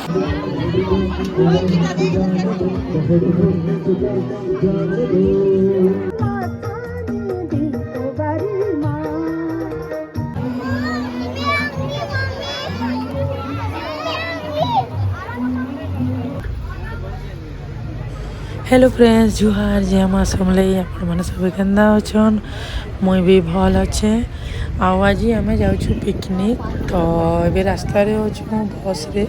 Hello friends जुहार जय माँ समले मैंने सब केन्दा अच्छन मुई भी भल अच्छे आज आम जाऊँ पिकनिक तो ये रास्ता अच्छु बस रे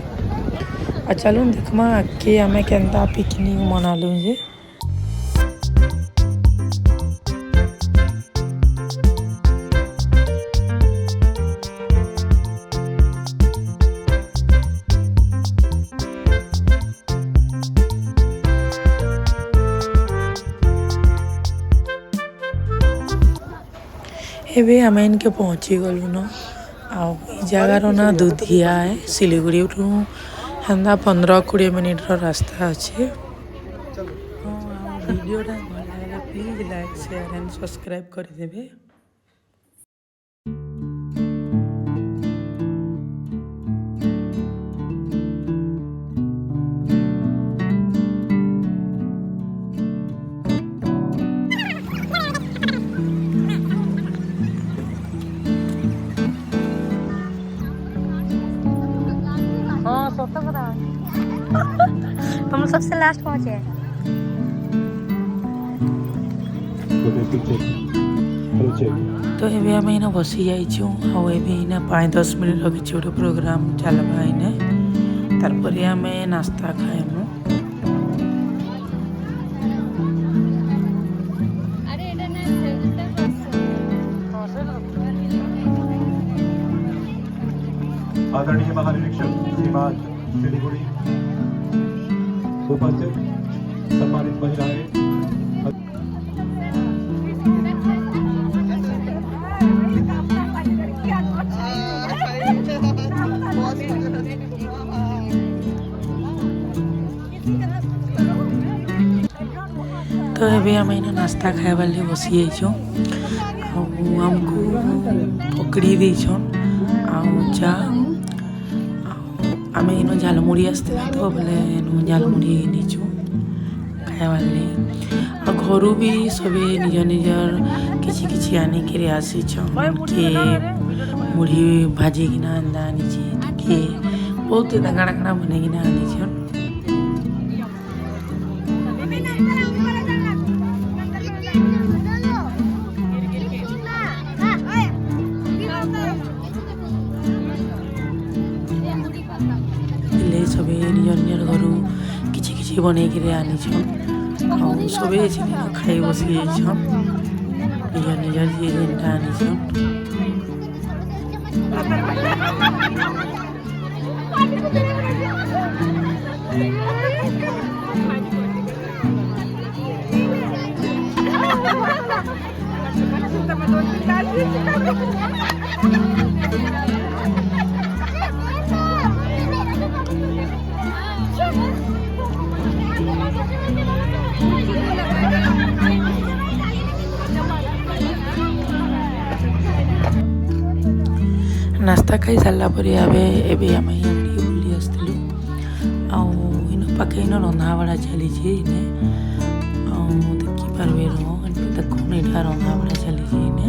चलून देखमा आगे आम केन्दा पिकनिक मनालु जे एबे आम इनके पहुँची गलु न जगार ना दुधिया है सिलीगुड़ी हेन्दा 15-20 मिनिट रास्ता अच्छे वीडियोटा भल लगे please like share and subscribe करदेवे। हम सबसे लास्ट पहुंचे तो ये आम इन बसी जाइछू आना 5-10 मिनट रखी गोटे प्रोग्राम चलवा इने तार आम नास्ता खाएमु आदरणीय महानिरीक्षक श्रीमान सिलीगुड़ी उपस्थित सम्मानित महिलाएं तो ये आम इन नास्ता खाए वाले बसी जाइछू आमको पकड़ी देछन चा आम इन झालमुड़ी आसला तो बोले झालमुड़ी नीचु खाए वाले घर भी सबे निज निजर किछि किछि आनिक आसीछन किए मुढ़ी भाजिकिना आनीचे किए बहुत काଣା काଣା बनैकिना आनीछन। सबे निज निजर घर किछि किछि बनैक आनीछन सबे खाई बसी जाइछन निज निजर जे जेनटा आनीछन। नास्ता खाई सारा पर एबे आम बुली आसलु इन पाखे इन रंधा बड़ा चली इने देखिपारे देखुन यहाँ रंधा बड़ा चली इने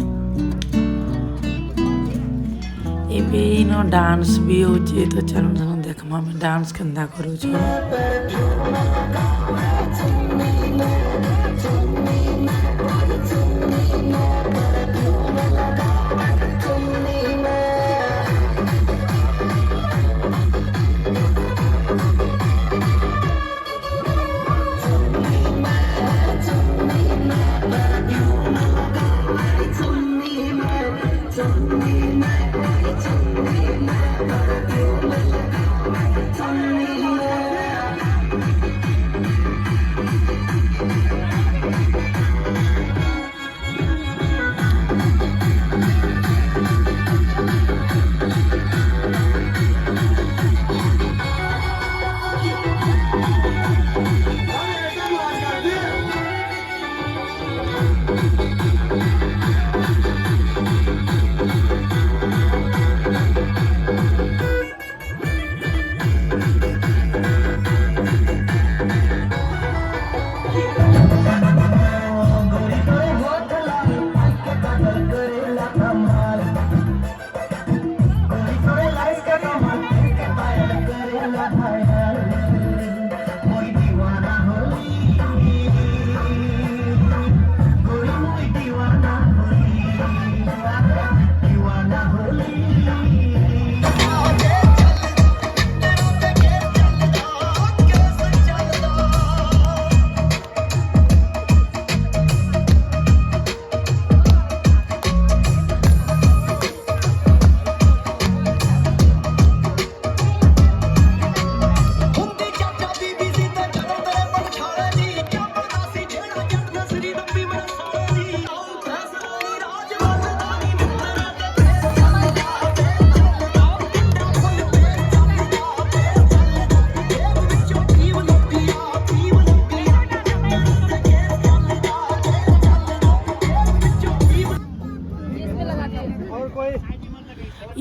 एबे इन डांस भी होचे तो चलो देखमा में डांस केन्दा करूँ।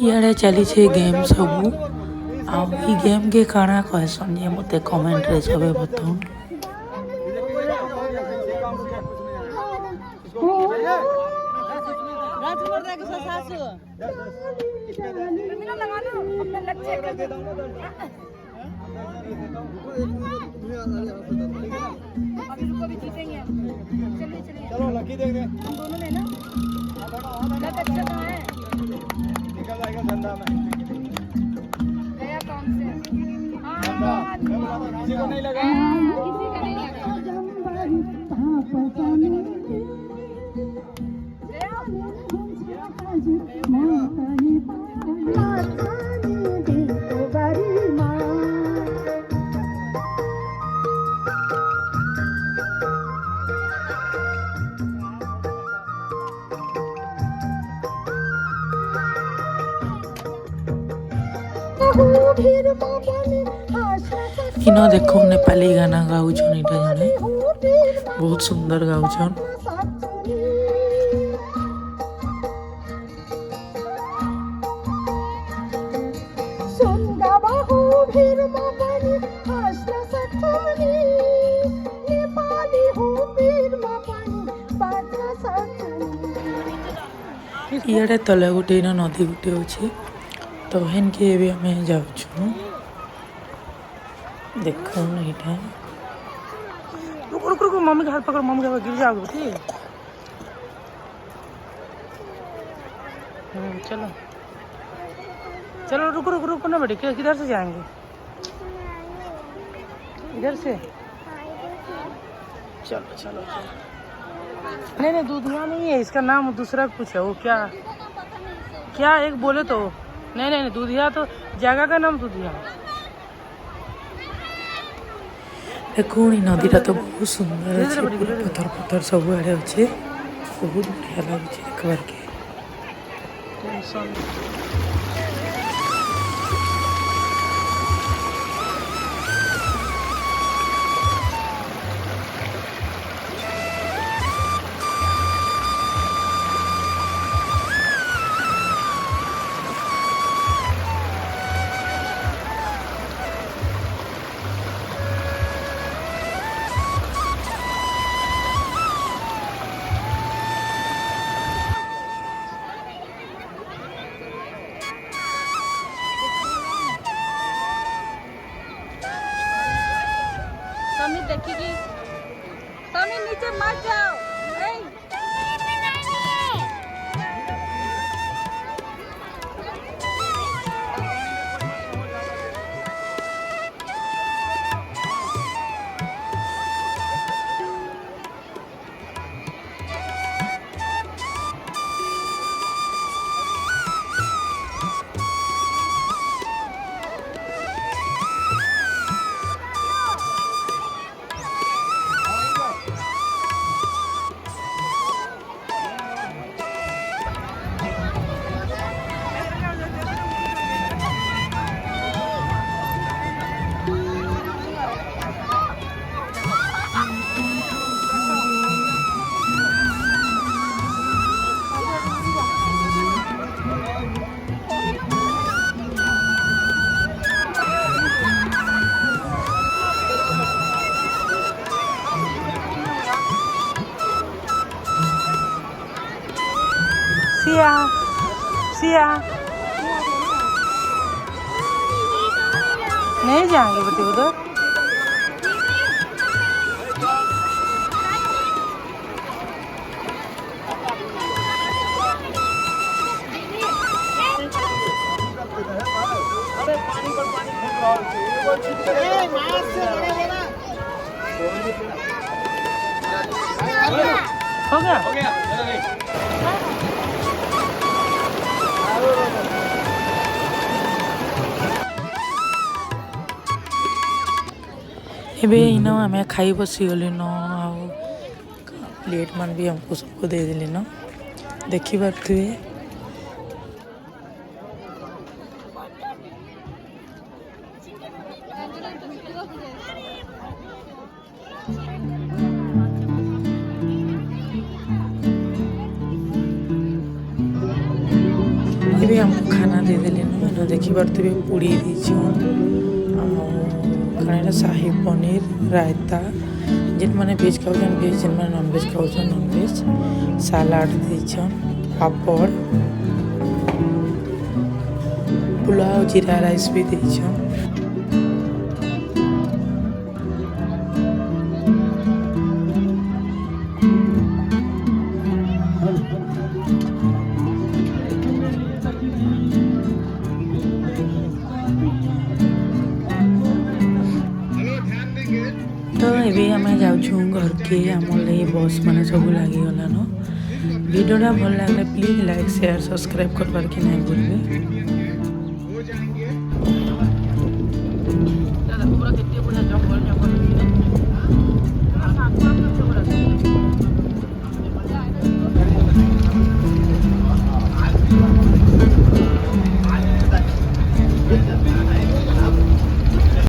इे चली गेम सबू आई गेम के काଣା कहसन जे मते कमेंट रे सबे बताऊं। चलो लकी देख रहे हम दोनों में ना लक अच्छा तो है निकल जाएगा धंधा में गया कौन से हाँ किसी को नहीं लगा किसी का नहीं लगा इनो देखो नेपाली गाना गाउछन इटा जने बहुत सुंदर गाउछन। इे तले गोटे नदी गोटे अच्छे तो हेन के भी आम जाऊँ देखो यहाँ रुको रुको रुको मम्मी का हाथ पकड़ मम्मी का गिर जाओगे ठीक। चलो चलो रुको रुको रुको ना बेटे किधर से जाएंगे इधर से चलो चलो चलो। नहीं नहीं दूधिया नहीं है इसका नाम दूसरा कुछ है वो क्या क्या एक बोले तो नहीं नहीं दूधिया तो जगह का नाम दूधिया। देखो नदीटा तो बहुत सुंदर अच्छे पत्थर पत्थर सब आड़े अच्छे बहुत बढ़िया लगे देखबार के। देखिए स्वामी नीचे मत जाओ सिया नहीं जाएंगे बेटे उधर। हो गया एबे इनो आमे खाई बसी गली न आ प्लेट मान भी हमको सबको दे दिली न देखी पारे। एबे हमको खाना दे दिली न देखी पारे पूरी खाना शाही पनीर रायता जिन मैंने भेज खाऊन भेज जिन मैंने नॉन भेज खाऊन नॉन भेज सालाड देछन पापड़ पुलाव जीरा राइस भी देछन। तो ये आम जाऊँ घर के आमर बस मान सब लगिगलान। भिडियोटा भल लगे प्लीज लाइक शेयर सब्सक्राइब करवार के नहीं भूलबे।